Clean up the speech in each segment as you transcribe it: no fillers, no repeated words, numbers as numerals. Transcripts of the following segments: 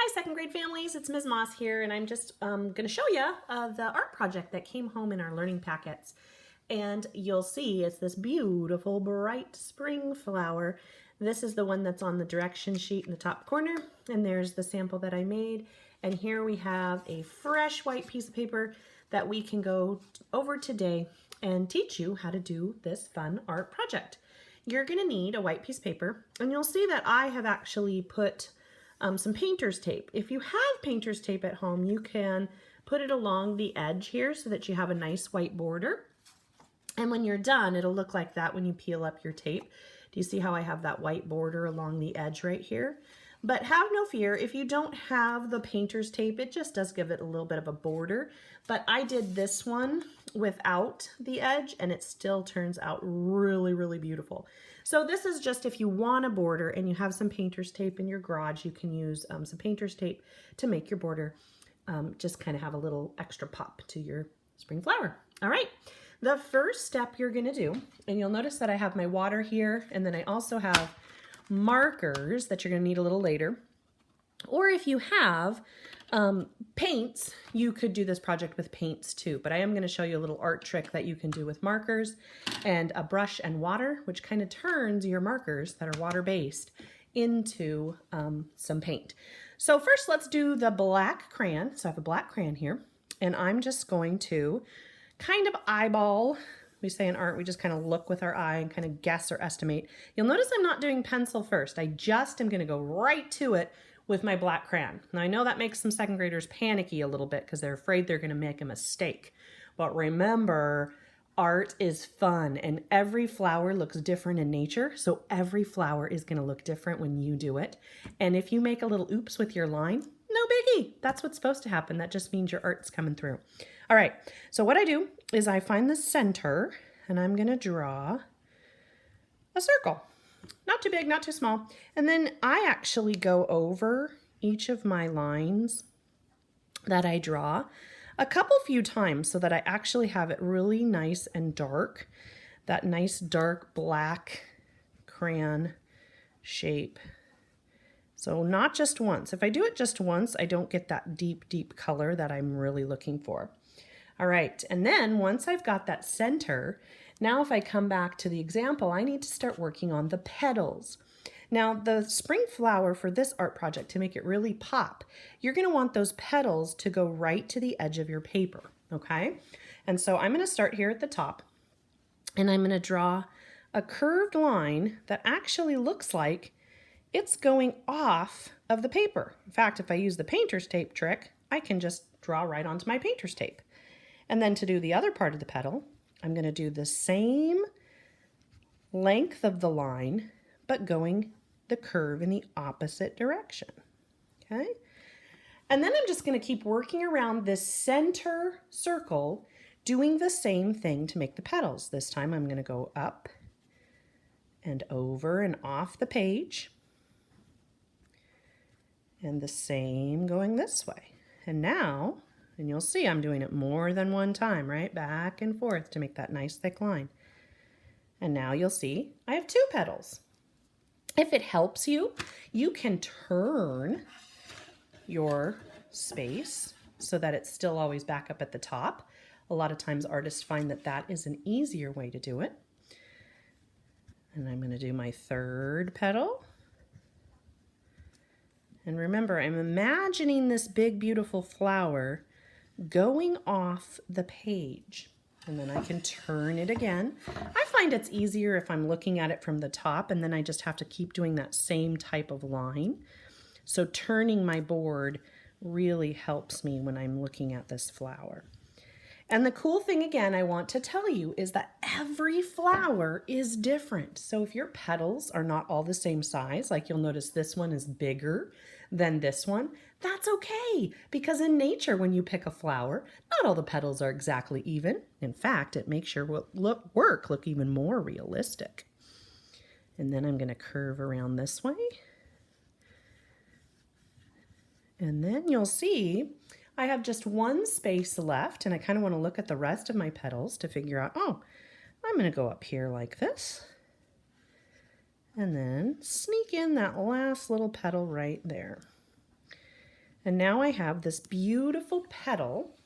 Hi, second grade families. It's Ms. Moss here, and I'm just going to show you the art project that came home in our learning packets. And you'll see it's this beautiful bright spring flower. This is the one that's on the direction sheet in the top corner, and there's the sample that I made. And here we have a fresh white piece of paper that we can go over today and teach you how to do this fun art project. You're going to need a white piece of paper, and you'll see that I have actually put some painter's tape. If you have painter's tape at home, you can put it along the edge here so that you have a nice white border. And when you're done, it'll look like that when you peel up your tape. Do you see how I have that white border along the edge right here? But have no fear, if you don't have the painter's tape, it just does give it a little bit of a border. But I did this one without the edge, and it still turns out really, really beautiful. So this is just if you want a border and you have some painter's tape in your garage, you can use some painter's tape to make your border just kind of have a little extra pop to your spring flower. All right. The first step you're going to do, and you'll notice that I have my water here, and then I also have markers that you're going to need a little later. Or if you have paints, you could do this project with paints too, but I am going to show you a little art trick that you can do with markers and a brush and water, which kind of turns your markers that are water-based into some paint. So first let's do the black crayon. So I have a black crayon here, and I'm just going to kind of eyeball. We say in art, we just kind of look with our eye and kind of guess or estimate. You'll notice I'm not doing pencil first. I just am going to go right to it with my black crayon. Now I know that makes some second graders panicky a little bit because they're afraid they're going to make a mistake. But remember, art is fun and every flower looks different in nature. So every flower is going to look different when you do it. And if you make a little oops with your line, no biggie. That's what's supposed to happen. That just means your art's coming through. All right, so what I do is I find the center and I'm gonna draw a circle. Not too big, not too small. And then I actually go over each of my lines that I draw a few times so that I actually have it really nice and dark, that nice dark black crayon shape. So not just once. If I do it just once, I don't get that deep, deep color that I'm really looking for. All right, and then once I've got that center, now if I come back to the example, I need to start working on the petals. Now the spring flower for this art project, to make it really pop, you're gonna want those petals to go right to the edge of your paper, okay? And so I'm gonna start here at the top, and I'm gonna draw a curved line that actually looks like it's going off of the paper. In fact, if I use the painter's tape trick, I can just draw right onto my painter's tape. And then to do the other part of the petal, I'm going to do the same length of the line, but going the curve in the opposite direction. Okay? And then I'm just going to keep working around this center circle, doing the same thing to make the petals. This time I'm going to go up and over and off the page. And the same going this way. And now, and you'll see I'm doing it more than one time, right? Back and forth to make that nice thick line. And now you'll see I have two petals. If it helps you, you can turn your space so that it's still always back up at the top. A lot of times artists find that that is an easier way to do it. And I'm going to do my third petal. And remember, I'm imagining this big, beautiful flower going off the page. And then I can turn it again. I find it's easier if I'm looking at it from the top, and then I just have to keep doing that same type of line. So turning my board really helps me when I'm looking at this flower. And the cool thing, again, I want to tell you is that every flower is different. So if your petals are not all the same size, like you'll notice this one is bigger than this one, that's okay. Because in nature, when you pick a flower, not all the petals are exactly even. In fact, it makes your work look even more realistic. And then I'm going to curve around this way. And then you'll see I have just one space left, and I kind of want to look at the rest of my petals to figure out, oh, I'm going to go up here like this. And then sneak in that last little petal right there. And now I have this beautiful petal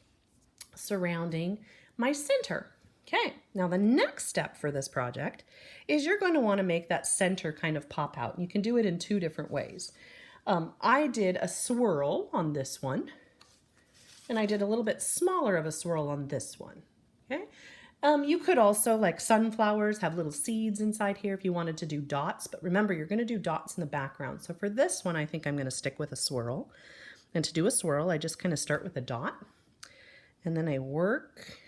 surrounding my center. Okay, now the next step for this project is you're going to want to make that center kind of pop out. You can do it in two different ways. I did a swirl on this one, and I did a little bit smaller of a swirl on this one. Okay, you could also, like sunflowers, have little seeds inside here if you wanted to do dots, but remember you're going to do dots in the background. So for this one, I think I'm going to stick with a swirl. And to do a swirl, I just kind of start with a dot, and then I work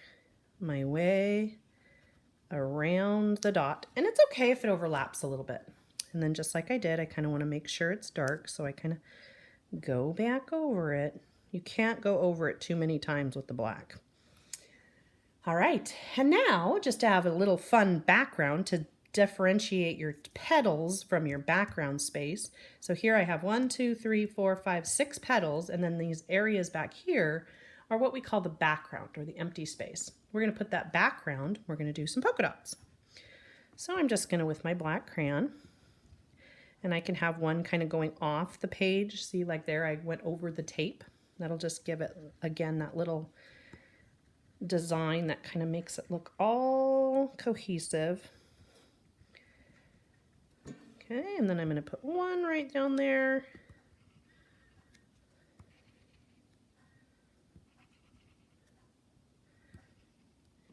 my way around the dot, and it's okay if it overlaps a little bit. And then just like I did, I kind of want to make sure it's dark, so I kind of go back over it. You can't go over it too many times with the black. All right, and now just to have a little fun background to differentiate your petals from your background space. So here I have 1, 2, 3, 4, 5, 6 petals, and then these areas back here are what we call the background, or the empty space. We're going to put that background, we're going to do some polka dots. So I'm just going to, with my black crayon, and I can have one kind of going off the page. See, like there I went over the tape. That'll just give it, again, that little design that kind of makes it look all cohesive. Okay, and then I'm going to put one right down there.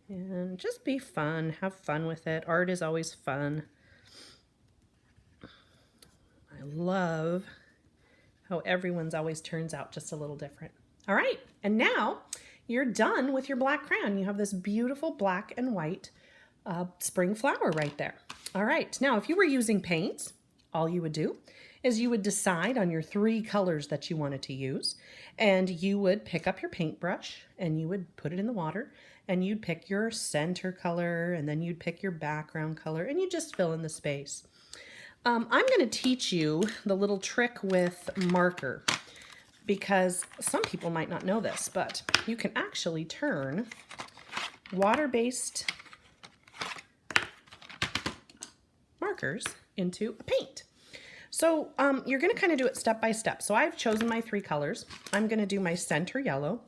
And just be fun, have fun with it. Art is always fun. I love how everyone's always turns out just a little different. All right, and now you're done with your black crayon. You have this beautiful black and white spring flower right there. All right, now if you were using paints, all you would do is you would decide on your 3 colors that you wanted to use, and you would pick up your paintbrush and you would put it in the water, and you'd pick your center color, and then you'd pick your background color, and you just fill in the space. I'm going to teach you the little trick with marker, because some people might not know this, but you can actually turn water-based markers into a paint. So you're going to kind of do it step by step. So I've chosen my 3 colors. I'm going to do my center yellow.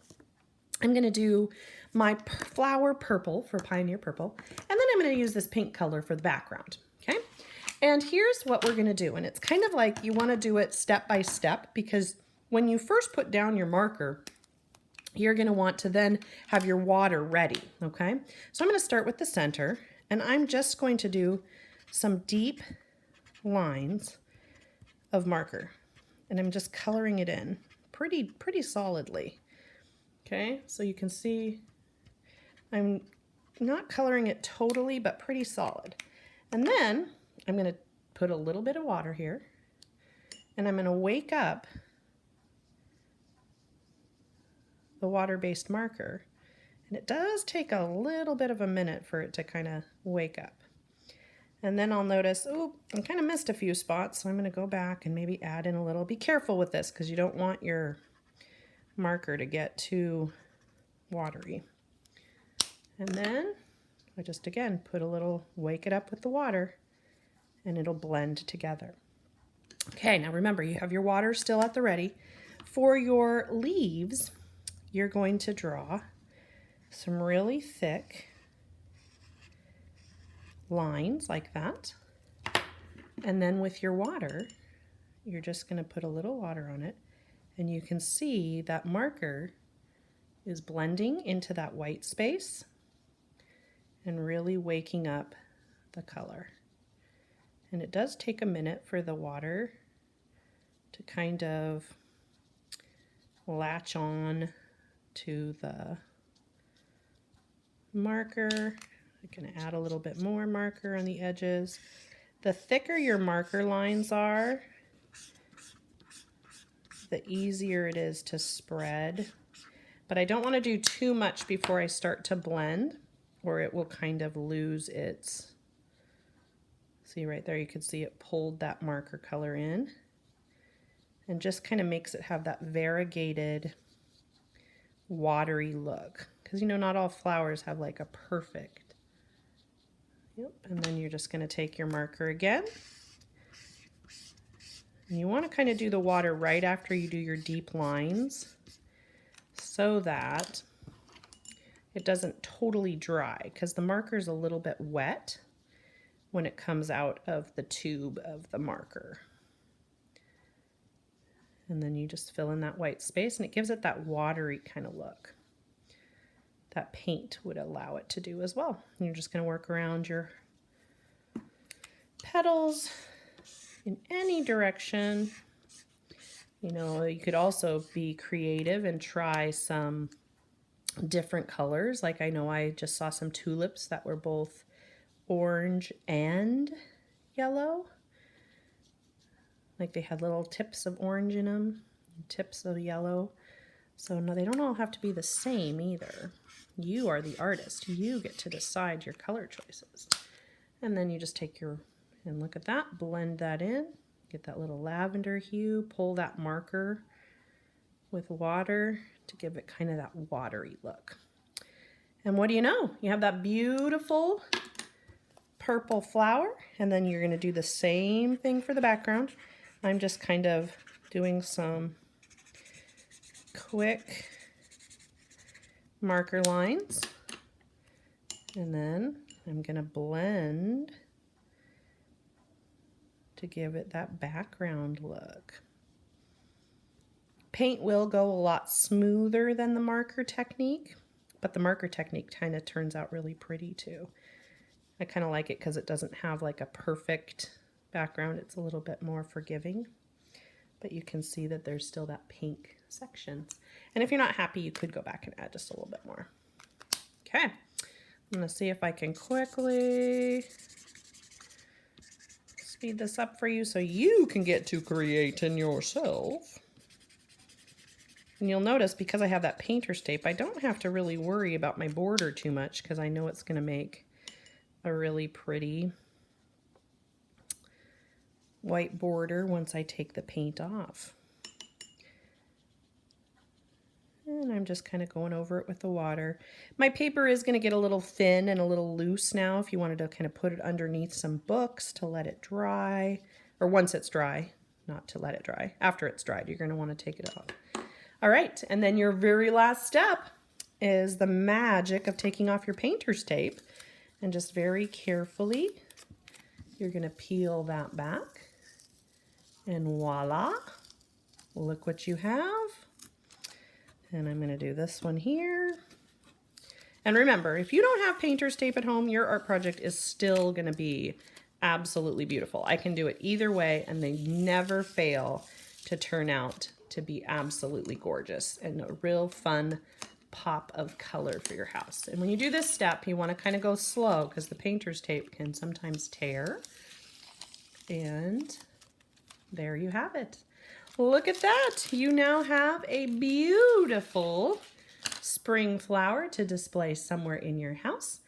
I'm going to do my flower purple for Pioneer Purple. And then I'm going to use this pink color for the background. Okay. And here's what we're going to do. And it's kind of like you want to do it step by step, because when you first put down your marker, you're going to want to then have your water ready. Okay. So I'm going to start with the center, and I'm just going to do some deep lines of marker, and I'm just coloring it in pretty solidly. Okay, so you can see I'm not coloring it totally, but pretty solid. And then I'm going to put a little bit of water here, and I'm going to wake up the water-based marker, and it does take a little bit of a minute for it to kind of wake up. And then I'll notice, oh, I kind of missed a few spots, so I'm going to go back and maybe add in a little. Be careful with this, because you don't want your marker to get too watery. And then I just, again, put a little, wake it up with the water, and it'll blend together. Okay, now remember, you have your water still at the ready. For your leaves, you're going to draw some really thick lines like that, and then with your water, you're just going to put a little water on it, and you can see that marker is blending into that white space and really waking up the color. And it does take a minute for the water to kind of latch on to the marker. I'm going to add a little bit more marker on the edges. The thicker your marker lines are, the easier it is to spread. But I don't want to do too much before I start to blend, or it will kind of lose its, see right there, you can see it pulled that marker color in, and just kind of makes it have that variegated, watery look. Because, you know, not all flowers have like a perfect. Yep, and then you're just going to take your marker again, And you want to kind of do the water right after you do your deep lines so that it doesn't totally dry, because the marker is a little bit wet when it comes out of the tube of the marker. And then you just fill in that white space and it gives it that watery kind of look that paint would allow it to do as well. And you're just going to work around your petals in any direction. You know, you could also be creative and try some different colors. Like I know I just saw some tulips that were both orange and yellow. Like they had little tips of orange in them, tips of yellow. So no, they don't all have to be the same either. You are the artist. You get to decide your color choices. And then you just take your, and look at that, blend that in, get that little lavender hue, pull that marker with water to give it kind of that watery look. And what do you know? You have that beautiful purple flower, and then you're going to do the same thing for the background. I'm just kind of doing some quick marker lines, and then I'm going to blend to give it that background look. Paint will go a lot smoother than the marker technique, but the marker technique kind of turns out really pretty too. I kind of like it because it doesn't have like a perfect background. It's a little bit more forgiving, but you can see that there's still that pink section. And if you're not happy, you could go back and add just a little bit more. Okay, I'm gonna see if I can quickly speed this up for you so you can get to creating yourself. And you'll notice because I have that painter's tape, I don't have to really worry about my border too much because I know it's gonna make a really pretty white border once I take the paint off. And I'm just kind of going over it with the water. My paper is going to get a little thin and a little loose now if you wanted to kind of put it underneath some books to let it dry, or once it's dry, not to let it dry. After it's dried, you're going to want to take it off. All right, and then your very last step is the magic of taking off your painter's tape. And just very carefully, you're going to peel that back. And voila, look what you have. And I'm going to do this one here. And remember, if you don't have painter's tape at home, your art project is still going to be absolutely beautiful. I can do it either way, and they never fail to turn out to be absolutely gorgeous and a real fun pop of color for your house. And when you do this step, you want to kind of go slow because the painter's tape can sometimes tear. And there you have it. Look at that. You now have a beautiful spring flower to display somewhere in your house.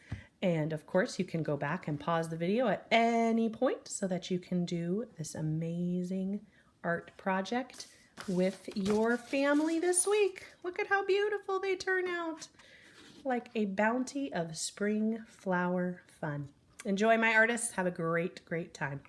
And of course, you can go back and pause the video at any point so that you can do this amazing art project with your family this week. Look at how beautiful they turn out. Like a bounty of spring flower fun. Enjoy, my artists. Have a great, great time.